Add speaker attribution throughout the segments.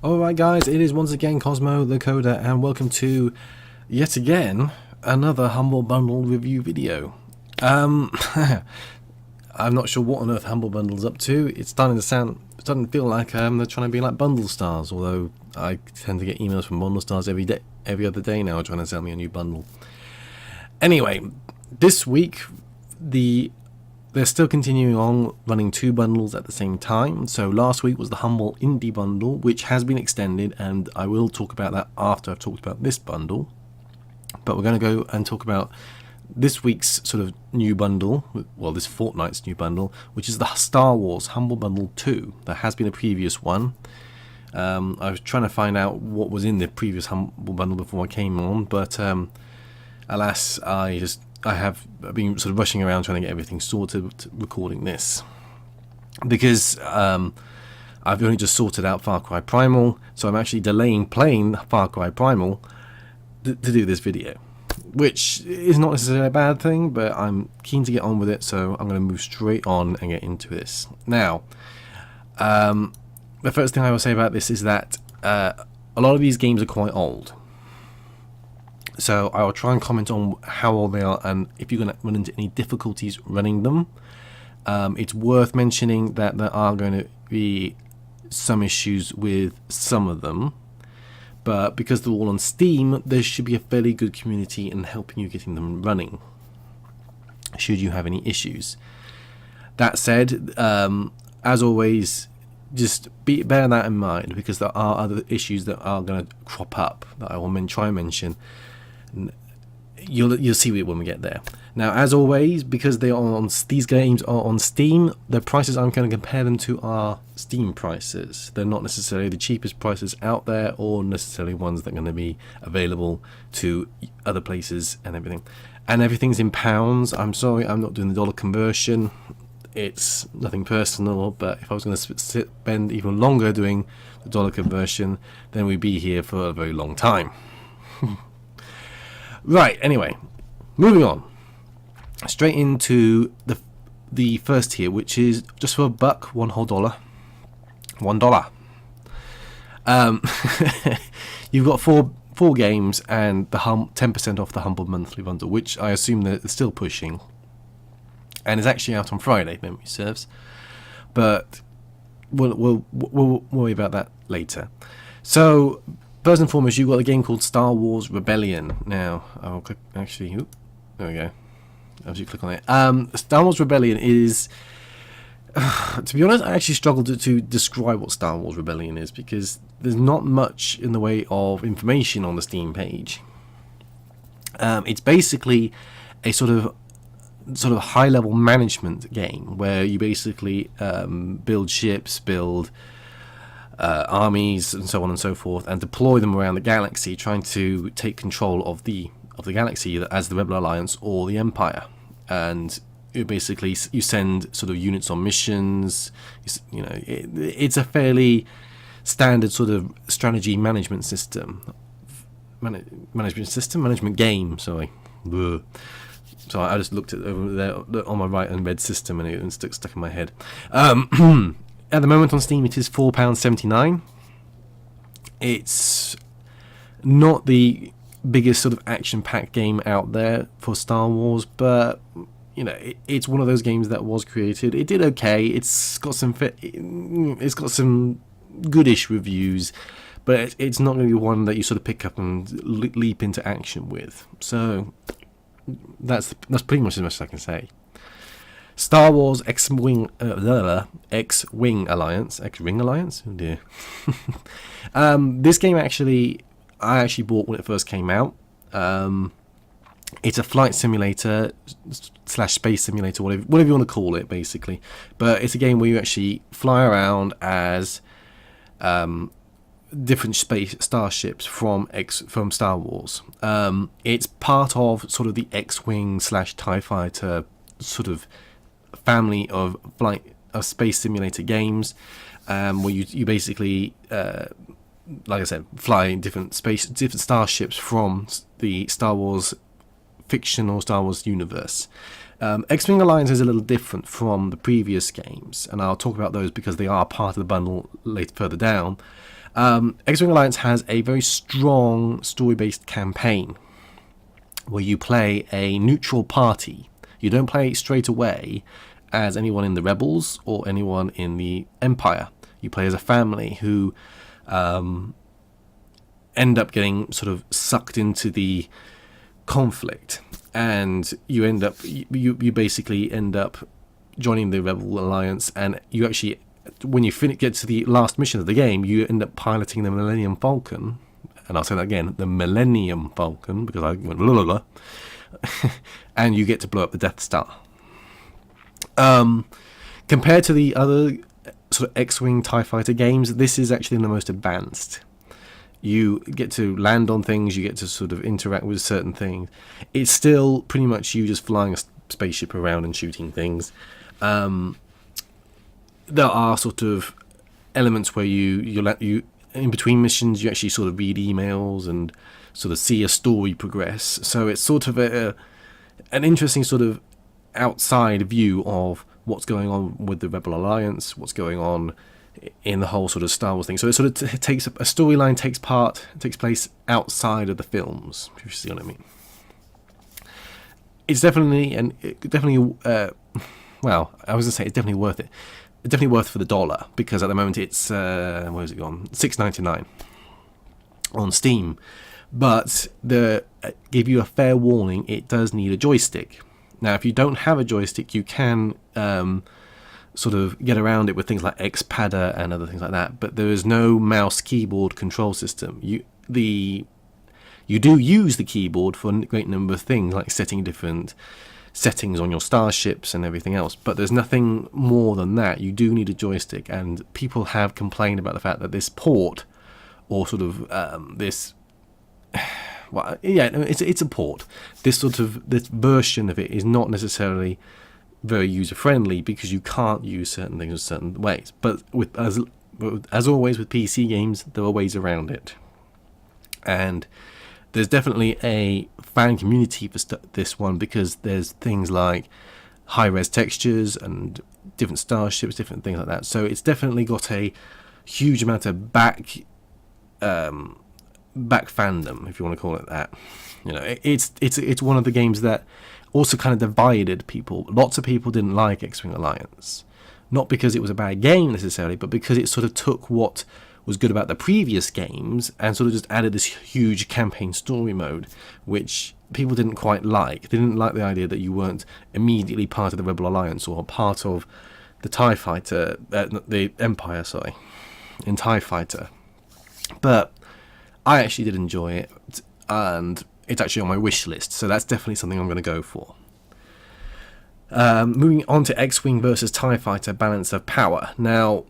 Speaker 1: Alright guys, it is once again Cosmo the Coder, and welcome to yet again another Humble Bundle review video. I'm not sure what on earth Humble Bundle's up to. It's starting to feel like they're trying to be like Bundle Stars, although I tend to get emails from Bundle Stars every other day now trying to sell me a new bundle. Anyway, this week they're still continuing on running two bundles at the same time. So last week was the Humble Indie Bundle, which has been extended, and I will talk about that after I've talked about this bundle. But we're going to go and talk about this week's sort of new bundle, well, this fortnight's new bundle, which is the Star Wars Humble Bundle 2. There has been a previous one. I was trying to find out what was in the previous Humble Bundle before I came on, but alas, I have been sort of rushing around trying to get everything sorted, recording this, because I've only just sorted out Far Cry Primal, so I'm actually delaying playing Far Cry Primal to do this video, which is not necessarily a bad thing, but I'm keen to get on with it, so I'm going to move straight on and get into this. Now, the first thing I will say about this is that a lot of these games are quite old. So I will try and comment on how old they are and if you're going to run into any difficulties running them. It's worth mentioning that there are going to be some issues with some of them, but because they're all on Steam, there should be a fairly good community in helping you getting them running, should you have any issues. That said, as always, just bear that in mind, because there are other issues that are going to crop up that I will try and mention. You'll see it when we get there. Now, as always, because these games are on Steam, the prices I'm going to compare them to are Steam prices. They're not necessarily the cheapest prices out there, or necessarily ones that are going to be available to other places and everything. And everything's in pounds. I'm sorry, I'm not doing the dollar conversion. It's nothing personal, but if I was going to spend even longer doing the dollar conversion, then we'd be here for a very long time. Right, anyway, moving on straight into the first tier, which is just for $1, $1. You've got four games and the 10% off the Humble Monthly Bundle, which I assume they're still pushing, and is actually out on Friday, memory serves, but we'll worry about that later. So first and foremost, you've got a game called Star Wars Rebellion. Now, I'll click, actually, there we go. I'll just click on it. Star Wars Rebellion is, to be honest, I actually struggled to describe what Star Wars Rebellion is, because there's not much in the way of information on the Steam page. It's basically a sort of high-level management game where you basically build ships, build armies and so on and so forth, and deploy them around the galaxy, trying to take control of the galaxy as the Rebel Alliance or the Empire. And you send sort of units on missions. It's a fairly standard sort of strategy management system, management game. Sorry. Ugh. So I just looked at over there on my right and read system, and it stuck in my head. At the moment on Steam, it is £4.79. It's not the biggest sort of action-packed game out there for Star Wars, but it's one of those games that was created. It did okay. It's got some goodish reviews, but it's not going to be one that you sort of pick up and leap into action with. So that's pretty much as much as I can say. Star Wars XWing Alliance. Oh dear. This game I actually bought when it first came out. It's a flight simulator / space simulator, whatever you want to call it, basically. But it's a game where you actually fly around as different space starships from Star Wars. It's part of sort of the XWing / Tie Fighter sort of family of space simulator games, where you basically, like I said, fly different starships from the Star Wars fiction or Star Wars universe. XWing Alliance is a little different from the previous games, and I'll talk about those because they are part of the bundle further down. XWing Alliance has a very strong story-based campaign where you play a neutral party. You don't play straight away as anyone in the Rebels or anyone in the Empire. You play as a family who end up getting sort of sucked into the conflict, and you basically end up joining the Rebel Alliance, and you actually, when you get to the last mission of the game, you end up piloting the Millennium Falcon. And I'll say that again, the Millennium Falcon, because I went blah, blah, blah. And you get to blow up the Death Star. Compared to the other sort of X-Wing TIE Fighter games, this is actually the most advanced. You get to land on things, you get to sort of interact with certain things. It's still pretty much you just flying a spaceship around and shooting things. There are sort of elements where you in between missions, you actually sort of read emails and sort of see a story progress. So it's sort of an interesting sort of outside view of what's going on with the Rebel Alliance, what's going on in the whole sort of Star Wars thing. So it sort of takes a storyline takes place outside of the films, if you see what I mean. It's definitely well, I was gonna say it's definitely worth it. It's definitely worth for the $1, because at the moment it's where has it gone? $6.99 on Steam. But give you a fair warning, it does need a joystick. Now, if you don't have a joystick, you can sort of get around it with things like Xpadder and other things like that. But there is no mouse keyboard control system. You do use the keyboard for a great number of things, like setting different settings on your starships and everything else, but there's nothing more than that. You do need a joystick, and people have complained about the fact that this port, or sort of this, well, yeah, it's a port. This version of it is not necessarily very user friendly, because you can't use certain things in certain ways. But as always with PC games, there are ways around it, and there's definitely a fan community for this one, because there's things like high-res textures and different starships, different things like that. So it's definitely got a huge amount of back fandom, if you want to call it that. You know, it's one of the games that also kind of divided people. Lots of people didn't like XWing Alliance, not because it was a bad game necessarily, but because it sort of took what was good about the previous games and sort of just added this huge campaign story mode, which people didn't quite like. They didn't like the idea that you weren't immediately part of the Rebel Alliance or part of the TIE Fighter, the Empire, in TIE Fighter. But I actually did enjoy it, and it's actually on my wish list, so that's definitely something I'm going to go for. Moving on to X-Wing versus TIE Fighter Balance of Power. Now,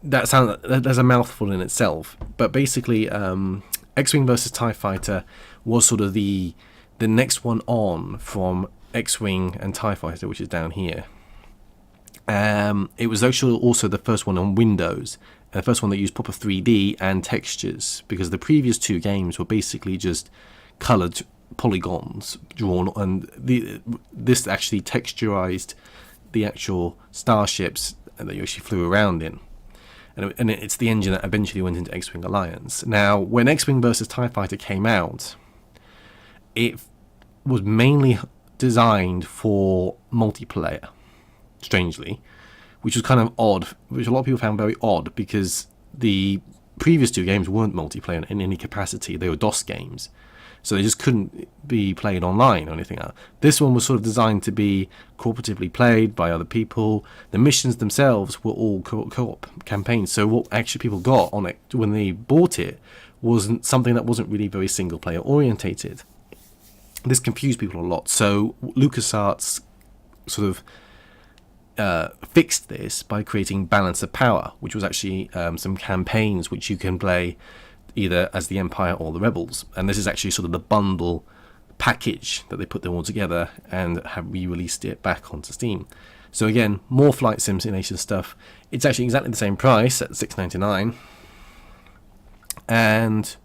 Speaker 1: that's a mouthful in itself, but basically X-Wing versus TIE Fighter was sort of the next one on from X-Wing and TIE Fighter, which is down here. It was actually also the first one on Windows, and the first one that used proper 3D and textures, because the previous two games were basically just coloured polygons drawn, and this actually texturized the actual starships that you actually flew around in. And it's the engine that eventually went into X-Wing Alliance. Now, when X-Wing vs. TIE Fighter came out, it was mainly designed for multiplayer, strangely, which was kind of odd, which a lot of people found very odd, because the previous two games weren't multiplayer in any capacity. They were DOS games, so they just couldn't be played online or anything like that. This one was sort of designed to be cooperatively played by other people. The missions themselves were all co-op campaigns, so what actually people got on it when they bought it wasn't something that wasn't really very single player orientated. This confused people a lot, so LucasArts sort of fixed this by creating Balance of Power, which was actually some campaigns which you can play either as the Empire or the Rebels, and this is actually sort of the bundle package that they put them all together and have re-released it back onto Steam. So again, more flight simulation stuff. It's actually exactly the same price at $6.99, and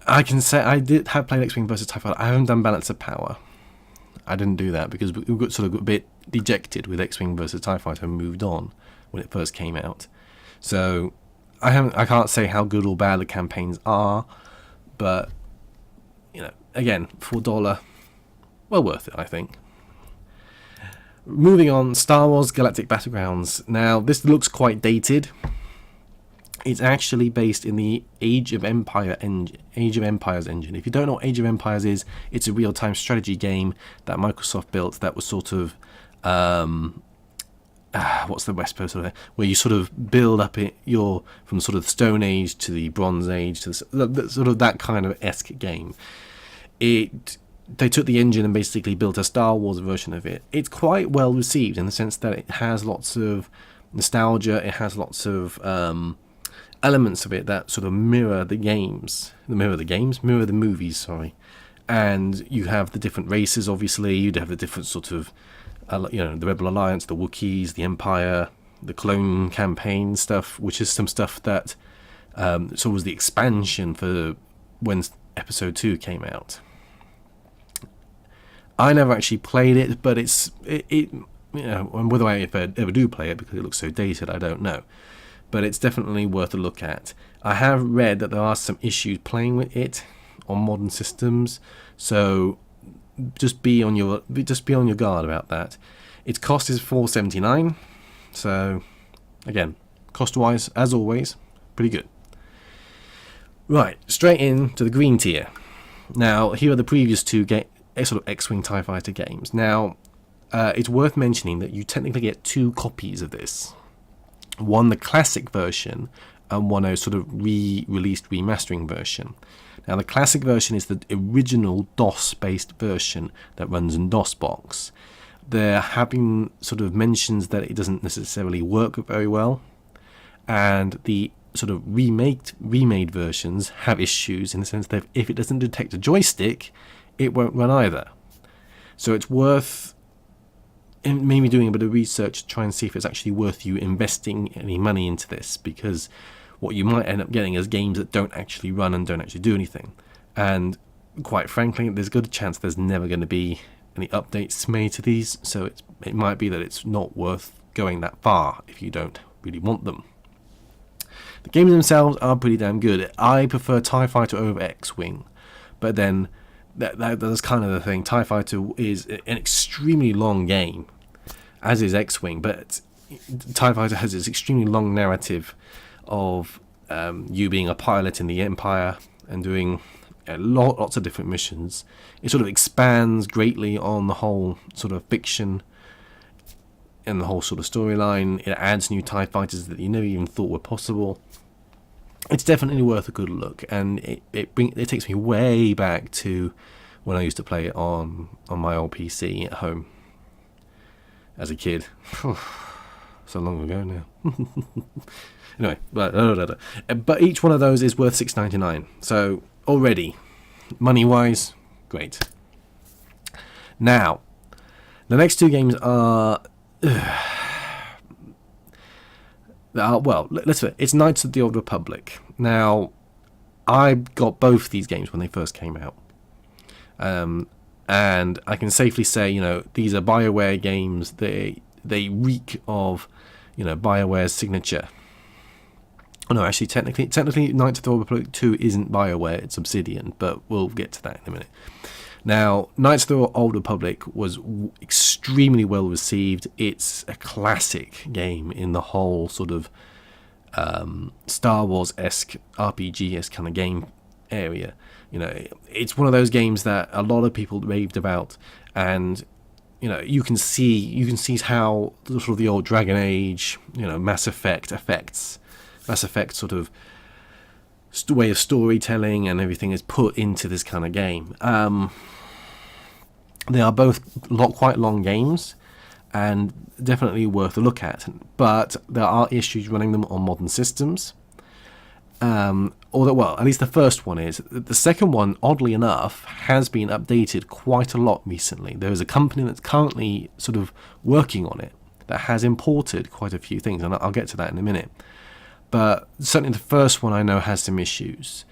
Speaker 1: I can say I did have played X-Wing vs. TIE Fighter. I haven't done Balance of Power. I didn't do that because we got sort of a bit dejected with X-Wing vs. TIE Fighter and moved on when it first came out. So I can't say how good or bad the campaigns are, but again, for $1, well worth it, I think. Moving on, Star Wars Galactic Battlegrounds. Now, this looks quite dated. It's actually based in the Age of Empires engine. If you don't know what Age of Empires is, it's a real-time strategy game that Microsoft built that was sort of what's the West Coast sort of, where you sort of build up from sort of the Stone Age to the Bronze Age to the, sort of that kind of esque game. They took the engine and basically built a Star Wars version of it. It's quite well received in the sense that it has lots of nostalgia. It has lots of elements of it that sort of mirror the movies, sorry. And you have the different races, obviously. You'd have the different sort of, the Rebel Alliance, the Wookiees, the Empire, the Clone Campaign stuff, which is some stuff that sort of was the expansion for when Episode 2 came out. I never actually played it, but and whether I ever do play it because it looks so dated, I don't know. But it's definitely worth a look at. I have read that there are some issues playing with it on modern systems, so just be on your guard about that. Its cost is $4.79, so again, cost-wise, as always, pretty good. Right, straight into the green tier. Now, here are the previous two sort of X-Wing Tie Fighter games. Now, it's worth mentioning that you technically get two copies of this. One, the classic version, and one a sort of re-released remastering version. Now, the classic version is the original DOS-based version that runs in DOSBox. There have been sort of mentions that it doesn't necessarily work very well, and the sort of remade versions have issues in the sense that if it doesn't detect a joystick, it won't run either. So it's worth maybe doing a bit of research to try and see if it's actually worth you investing any money into this, because what you might end up getting is games that don't actually run and don't actually do anything. And quite frankly, there's a good chance there's never going to be any updates made to these, so it might be that it's not worth going that far if you don't really want them. The games themselves are pretty damn good. I prefer TIE Fighter over X-Wing, but then that's kind of the thing. TIE Fighter is an extremely long game, as is X-Wing, but TIE Fighter has this extremely long narrative of you being a pilot in the Empire and doing lots of different missions. It sort of expands greatly on the whole sort of fiction and the whole sort of storyline. It adds new TIE Fighters that you never even thought were possible. It's definitely worth a good look, and it takes me way back to when I used to play it on my old PC at home as a kid. So long ago now. Anyway, but each one of those is worth $6.99. So already, money-wise, great. Now, the next two games are well, it's Knights of the Old Republic. Now, I got both these games when they first came out. And I can safely say, these are BioWare games. They reek of, BioWare's signature. Oh, no, actually, technically, Knights of the Old Republic 2 isn't BioWare, it's Obsidian, but we'll get to that in a minute. Now, Knights of the Old Republic was extremely well received. It's a classic game in the whole sort of Star Wars-esque, RPG-esque kind of game area. It's one of those games that a lot of people raved about, and you can see how sort of the old Dragon Age, Mass Effect sort of way of storytelling and everything is put into this kind of game. They are both quite long games and definitely worth a look at, but there are issues running them on modern systems. At least the first one is. The second one, oddly enough, has been updated quite a lot recently. There is a company that's currently sort of working on it that has imported quite a few things, and I'll get to that in a minute. But certainly the first one I know has some issues,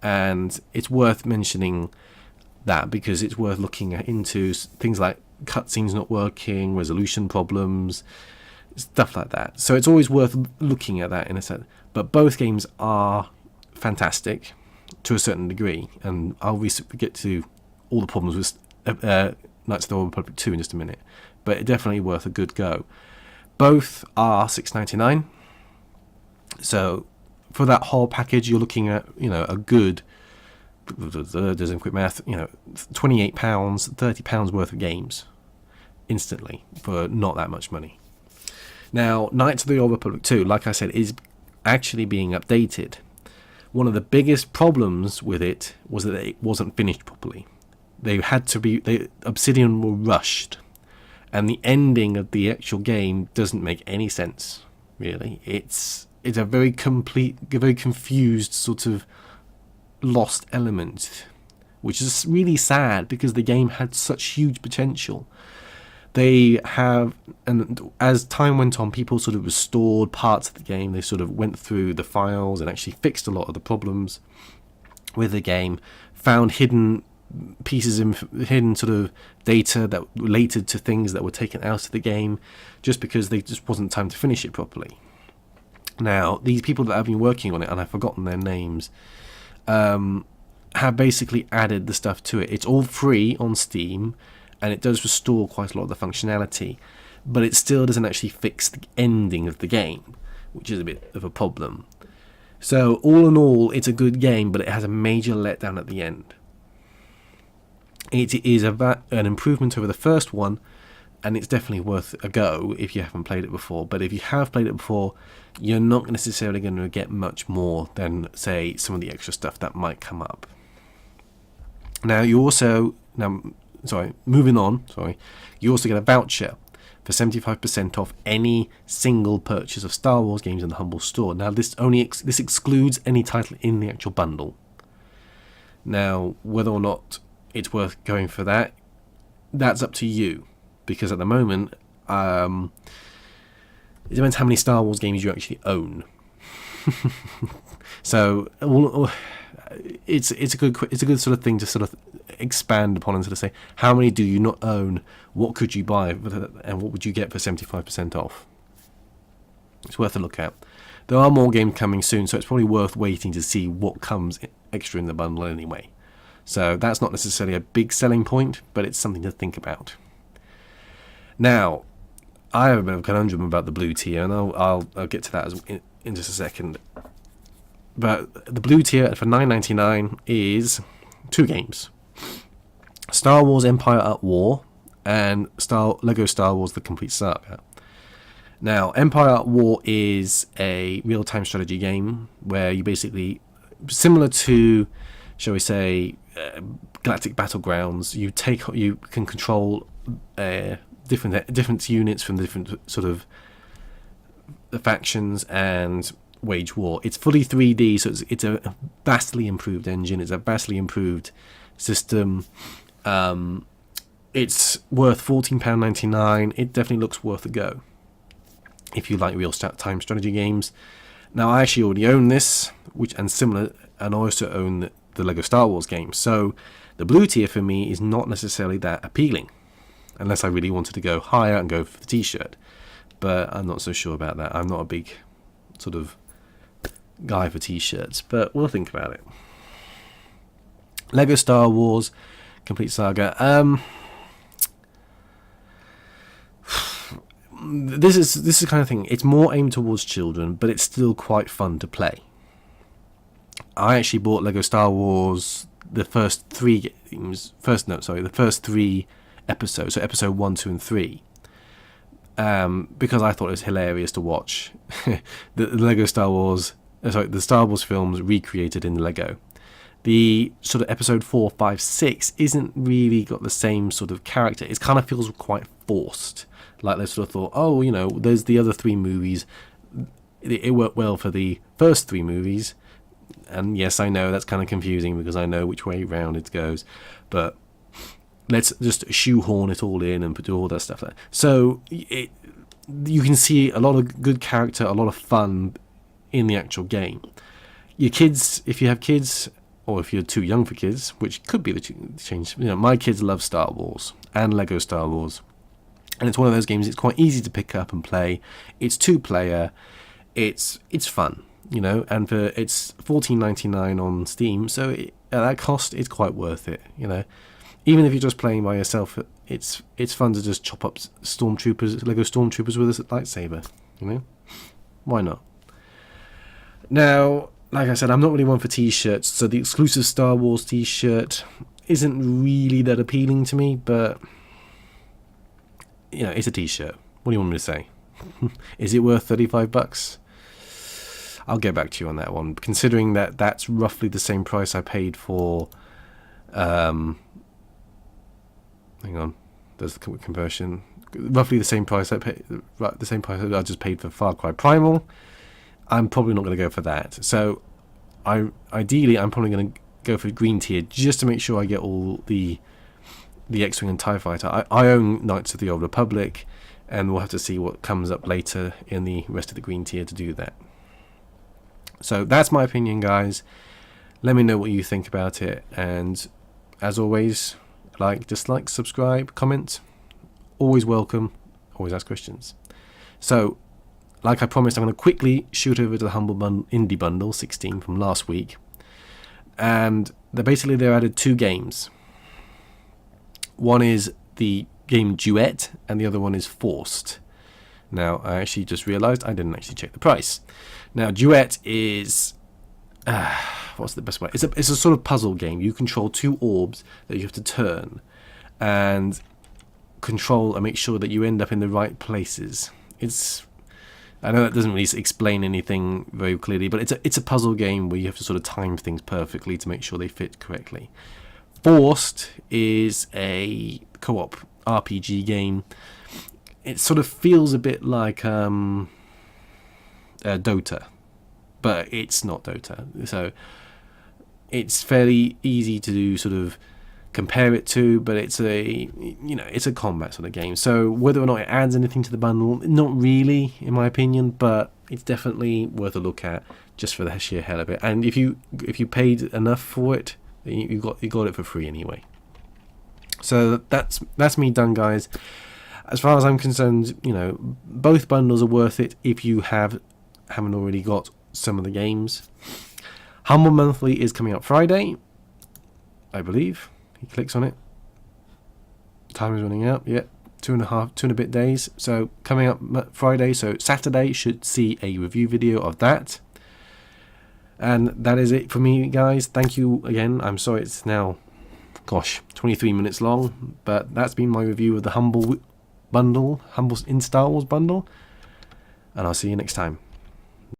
Speaker 1: and it's worth mentioning that because it's worth looking into things like cutscenes not working, resolution problems, stuff like that. So it's always worth looking at that in a sense. But both games are fantastic to a certain degree, and I'll get to all the problems with Knights of the Old Republic 2 in just a minute. But it's definitely worth a good go. Both are $6.99. So for that whole package, you're looking at, a good, doing quick math, £28, £30 worth of games instantly for not that much money. Now, Knights of the Old Republic 2, like I said, is actually being updated. One of the biggest problems with it was that it wasn't finished properly. Obsidian were rushed, and the ending of the actual game doesn't make any sense, really. It's a very confused sort of lost element, which is really sad because the game had such huge potential. And as time went on, people sort of restored parts of the game. They sort of went through the files and actually fixed a lot of the problems with the game, found hidden pieces of hidden sort of data that related to things that were taken out of the game just because they just wasn't time to finish it properly. Now, these people that have been working on it, and I've forgotten their names, have basically added the stuff to it. It's all free on Steam, and it does restore quite a lot of the functionality, but it still doesn't actually fix the ending of the game, which is a bit of a problem. So all in all, it's a good game, but it has a major letdown at the end. It is an improvement over the first one, and it's definitely worth a go if you haven't played it before. But if you have played it before, you're not necessarily going to get much more than, say, some of the extra stuff that might come up. Now, you also... moving on, you also get a voucher for 75% off any single purchase of Star Wars games in the Humble Store. Now, this excludes any title in the actual bundle. Now, whether or not it's worth going for that, that's up to you, because at the moment, it depends how many Star Wars games you actually own. So, it's a good sort of thing to sort of expand upon and sort of say, how many do you not own? What could you buy, and what would you get for 75% off? It's worth a look at. There are more games coming soon, so it's probably worth waiting to see what comes extra in the bundle anyway. So that's not necessarily a big selling point, but it's something to think about. Now, I have a bit of a conundrum about the blue tier, and I'll get to that in just a second. But the blue tier for $9.99 is 2 games: Star Wars Empire at War and Lego Star Wars The Complete Saga. Now, Empire at War is a real-time strategy game where you basically, similar to, shall we say, Galactic Battlegrounds, you can control different units from the different sort of the factions and wage war. It's fully 3D, so it's a vastly improved engine. It's a vastly improved system. It's worth £14.99. It definitely looks worth a go if you like real-time strategy games. Now, I actually already own this, and I also own the Lego Star Wars game. So the blue tier for me is not necessarily that appealing, unless I really wanted to go higher and go for the T-shirt. But I'm not so sure about that. I'm not a big sort of guy for T-shirts, but we'll think about it. Lego Star Wars Complete Saga. This is the kind of thing. It's more aimed towards children, but it's still quite fun to play. I actually bought Lego Star Wars the first 3 games. The first 3 episodes, so episode 1, 2, and 3. Because I thought it was hilarious to watch the Star Wars films recreated in Lego. The sort of episode 4, 5, 6 isn't really got the same sort of character. It kind of feels quite forced. Like they sort of thought, there's the other 3 movies. It worked well for the first 3 movies. And yes, I know that's kind of confusing because I know which way round it goes. But let's just shoehorn it all in and do all that stuff there. So you can see a lot of good character, a lot of fun in the actual game. Your kids, if you have kids, or if you're too young for kids, which could be the change. My kids love Star Wars and Lego Star Wars. And it's one of those games, it's quite easy to pick up and play. It's 2-player. It's fun, you know, and it's $14.99 on Steam, so at that cost, it's quite worth it, you know. Even if you're just playing by yourself, it's fun to just chop up stormtroopers, Lego stormtroopers with a lightsaber, you know. Why not? Now, like I said, I'm not really one for t-shirts, so the exclusive Star Wars t-shirt isn't really that appealing to me, but you know, it's a t-shirt. What do you want me to say? Is it worth $35? I'll get back to you on that one, considering that that's roughly the same price I paid for hang on, there's the conversion. Roughly the same price I paid, the same price I just paid for Far Cry Primal. I'm probably not going to go for that. So ideally I'm probably going to go for green tier just to make sure I get all the XWing and TIE Fighter. I own Knights of the Old Republic, and we'll have to see what comes up later in the rest of the green tier to do that. So that's my opinion, guys. Let me know what you think about it, and as always, like, dislike, subscribe, comment. Always welcome. Always ask questions. So, like I promised, I'm going to quickly shoot over to the Humble Indie Bundle 16 from last week, and they added 2 games. One is the game Duet, and the other one is Forced. Now, I actually just realised I didn't actually check the price. Now, Duet is... what's the best way? It's a sort of puzzle game. You control 2 orbs that you have to turn and control and make sure that you end up in the right places. I know that doesn't really explain anything very clearly, but it's a puzzle game where you have to sort of time things perfectly to make sure they fit correctly. Forced is a co-op RPG game. It sort of feels a bit like Dota, but it's not Dota. So it's fairly easy to sort of compare it to, but it's a combat sort of game. So whether or not it adds anything to the bundle, not really, in my opinion, but it's definitely worth a look at just for the sheer hell of it. And if you paid enough for it, you got it for free anyway. So that's me done, guys. As far as I'm concerned, you know, both bundles are worth it if you haven't already got some of the games. Humble Monthly is coming up Friday, I believe. He clicks on it. Time is running out. Yep, 2 and a bit days. So coming up Friday, so Saturday should see a review video of that. And that is it for me, guys. Thank you again. I'm sorry it's now, 23 minutes long, but that's been my review of the Humble in Star Wars bundle, and I'll see you next time.